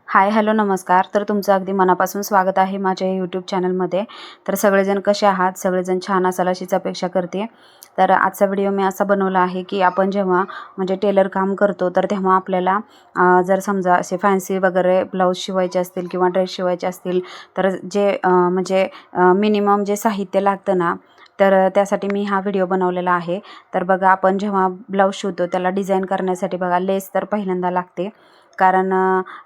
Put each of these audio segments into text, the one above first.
Hi hello नमस्कार. तर तुमचं अगदी मनापासून स्वागत आहे माझ्या यूट्यूब चॅनलमध्ये. तर सगळेजण कसे आहात? सगळेजण छान असाल अशीच अपेक्षा करते. तर आजचा व्हिडिओ मी असा बनवला आहे की आपण जेव्हा म्हणजे टेलर काम करतो तर तेव्हा आपल्याला जर समजा असे फॅन्सी वगैरे ब्लाऊज शिवायचे असतील किंवा ड्रेस शिवायचे असतील तर जे म्हणजे मिनिमम जे साहित्य लागतं ना, तर त्यासाठी मी हा व्हिडिओ बनवलेला आहे. तर बघा, आपण जेव्हा ब्लाऊज शिवतो त्याला डिझाईन करण्यासाठी बघा लेस तर पहिल्यांदा लागते. कारण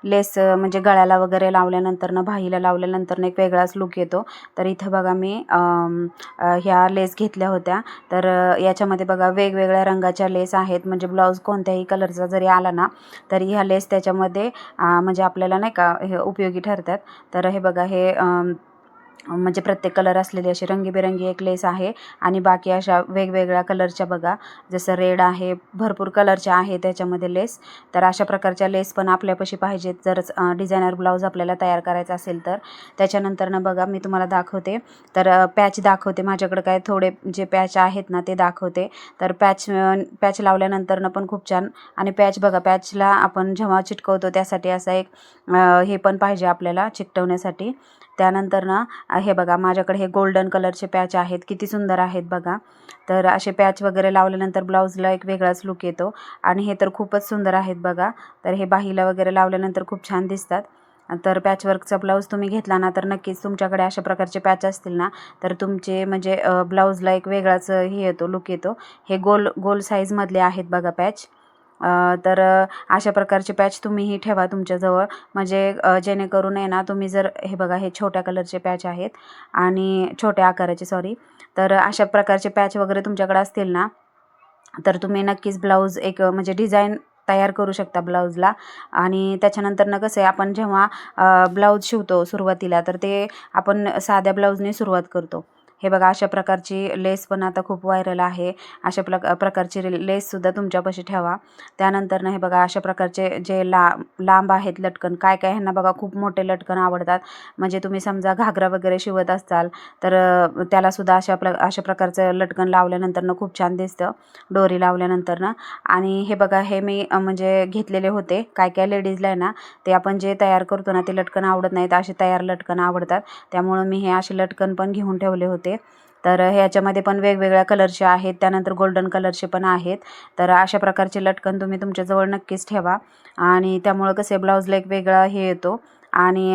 लेस म्हणजे गळ्याला वगैरे लावल्यानंतरनं बाहीला लावल्यानंतरनं एक वेगळाच लूक येतो. तर इथं बघा मी ह्या लेस घेतल्या होत्या. तर याच्यामध्ये बघा वेगवेगळ्या रंगाच्या लेस आहेत. म्हणजे ब्लाऊज कोणत्याही कलरचा जरी आला ना तरी ह्या लेस त्याच्यामध्ये म्हणजे आपल्याला नाही का हे उपयोगी ठरतात. तर हे बघा, हे म्हणजे प्रत्येक कलर असलेली अशी रंगीबेरंगी एक लेस आहे आणि बाकी अशा वेगवेगळ्या कलरच्या बघा, जसं रेड आहे, भरपूर कलरच्या आहे त्याच्यामध्ये लेस. तर अशा प्रकारच्या लेस पण आपल्यापाशी पाहिजेत जर डिझायनर ब्लाऊज आपल्याला तयार करायचा असेल तर. त्याच्यानंतरनं बघा मी तुम्हाला दाखवते. तर पॅच दाखवते. माझ्याकडे काय थोडे जे पॅच आहेत ना ते दाखवते. तर पॅच लावल्यानंतरनं पण खूप छान. आणि पॅच बघा, पॅचला आपण जेव्हा चिटकवतो त्यासाठी असा एक हे पण पाहिजे आपल्याला चिकटवण्यासाठी. त्यानंतर ना हे बघा, माझ्याकडे हे गोल्डन कलरचे पॅच आहेत. किती सुंदर आहेत बघा. तर असे पॅच वगैरे लावल्यानंतर ब्लाऊजला एक वेगळाच लूक येतो आणि हे तर खूपच सुंदर आहेत बघा. तर हे बाहीला वगैरे लावल्यानंतर खूप छान दिसतात. तर पॅचवर्कचा ब्लाऊज तुम्ही घेतला ना तर नक्कीच तुमच्याकडे अशा प्रकारचे पॅच असतील ना तर तुमचे म्हणजे ब्लाऊजला एक वेगळाच हे येतो, लूक येतो. हे गोल गोल साईजमधले आहेत बघा पॅच. तर अशा प्रकारचे पॅच तुम्हीही ठेवा तुमच्याजवळ. म्हणजे जेणेकरून आहे ना, तुम्ही जर हे बघा, हे छोट्या कलरचे पॅच आहेत आणि छोट्या आकाराचे सॉरी. तर अशा प्रकारचे पॅच वगैरे तुमच्याकडे असतील ना तर तुम्ही नक्कीच ब्लाऊज एक म्हणजे डिझाईन तयार करू शकता ब्लाऊजला. आणि त्याच्यानंतरनं कसं आहे, आपण जेव्हा ब्लाऊज शिवतो सुरुवातीला तर ते आपण साध्या ब्लाऊजने सुरुवात करतो. हे बघा, अशा प्रकारची लेस पण आता खूप व्हायरल आहे. अशा प्रकारची लेससुद्धा तुमच्यापाशी ठेवा. त्यानंतरनं हे बघा, अशा प्रकारचे जे लांब आहेत लटकन, काय काय ह्यांना बघा खूप मोठे लटकन आवडतात. म्हणजे तुम्ही समजा घागरा वगैरे शिवत असाल तर त्यालासुद्धा अशा प्रकारचं लटकन लावल्यानंतरनं खूप छान दिसतं, दोरी लावल्यानंतरनं. आणि हे बघा, हे मी म्हणजे घेतलेले होते. काय काय लेडीजला आहे ना ते आपण जे तयार करतो ना ते लटकन आवडत नाहीत, असे तयार लटकन आवडतात. त्यामुळं मी हे असे लटकन पण घेऊन ठेवले होते. तर ह्याच्यामध्ये पण वेगवेगळ्या कलरचे आहेत. त्यानंतर गोल्डन कलरचे पण आहेत. तर अशा प्रकारचे लटकन तुम्ही तुमच्याजवळ नक्कीच ठेवा. आणि त्यामुळं कसे ब्लाऊजला एक वेगळा हे येतो. आणि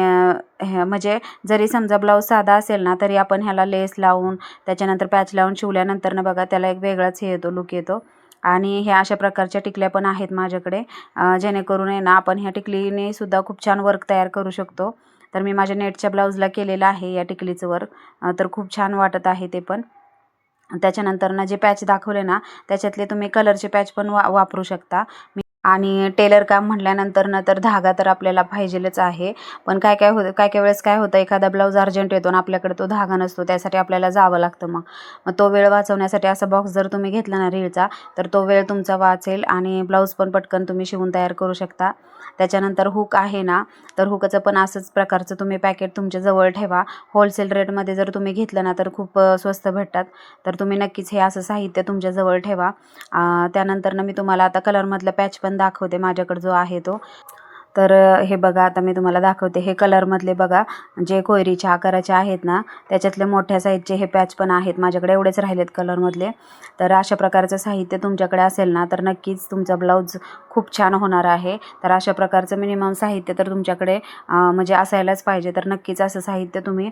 म्हणजे जरी समजा ब्लाऊज साधा असेल ना तरी आपण ह्याला लेस लावून त्याच्यानंतर पॅच लावून शिवल्यानंतरनं बघा त्याला एक वेगळाच हे येतो, लूक येतो. आणि ह्या अशा प्रकारच्या टिकल्या पण आहेत माझ्याकडे. जेणेकरून आहे ना आपण ह्या टिकलीने सुद्धा खूप छान वर्क तयार करू शकतो. तर मी माझ्या नेटच्या ब्लाऊजला केलेलं आहे या टिकलीचं वर्क. तर खूप छान वाटत आहे ते पण. त्याच्यानंतर जे पॅच दाखवले ना त्याच्यातले तुम्ही कलरचे पॅच पण वापरू शकता. आणि टेलर काम म्हटल्यानंतर ना तर धागा तर आपल्याला पाहिजेलच आहे. पण काय काय होतं, काय काय वेळेस काय होतं, एखादा ब्लाऊज अर्जंट येतो आणि आपल्याकडे तो धागा नसतो, त्यासाठी आपल्याला जावं लागतं. मग तो वेळ वाचवण्यासाठी असा बॉक्स जर तुम्ही घेतला ना रीळचा तर तो वेळ तुमचा वाचेल आणि ब्लाऊज पण पटकन तुम्ही शिवून तयार करू शकता. त्याच्यानंतर हुक आहे ना, तर हुकचं पण असंच प्रकारचं तुम्ही पॅकेट तुमच्या जवळ ठेवा. होलसेल रेटमध्ये जर तुम्ही घेतलं ना तर खूप स्वस्त भेटतात. तर तुम्ही नक्कीच हे असं साहित्य तुमच्याजवळ ठेवा. त्यानंतरनं मी तुम्हाला आता कलरमधला पॅच पण दाखवते माझ्याकडे जो आहे तो. तर हे बघा, आता मी तुम्हाला दाखवते. हे कलरमधले बघा, जे कोयरीच्या आकाराचे आहेत ना त्याच्यातले मोठ्या साईजचे हे पॅच पण आहेत माझ्याकडे. एवढेच राहिलेत कलरमधले. तर अशा प्रकारचं साहित्य तुमच्याकडे असेल ना तर नक्कीच तुमचा ब्लाऊज खूप छान होणार आहे. तर अशा प्रकारचं मिनिमम साहित्य तर तुमच्याकडे म्हणजे असायलाच पाहिजे. तर नक्कीच असं साहित्य तुम्ही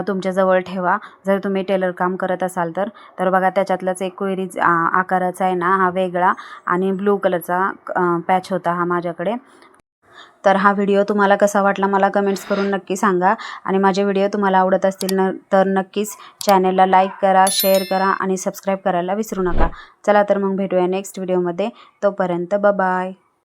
तुमच्याजवळ ठेवा जर तुम्ही टेलर काम करत असाल तर. तर बघा, त्याच्यातलाच एक कोयरी आकाराचा आहे ना हा वेगळा आणि ब्लू कलरचा पॅच होता हा माझ्याकडे. तर हा व्हिडिओ तुम्हाला कसा वाटला मला कमेंट्स करून नक्की सांगा. आणि माझे व्हिडिओ तुम्हाला आवडत असतील ना तर नक्कीच चॅनलला लाईक करा, शेअर करा आणि सबस्क्राईब करायला विसरू नका. चला तर मग भेटूया नेक्स्ट व्हिडिओमध्ये. तोपर्यंत बाय.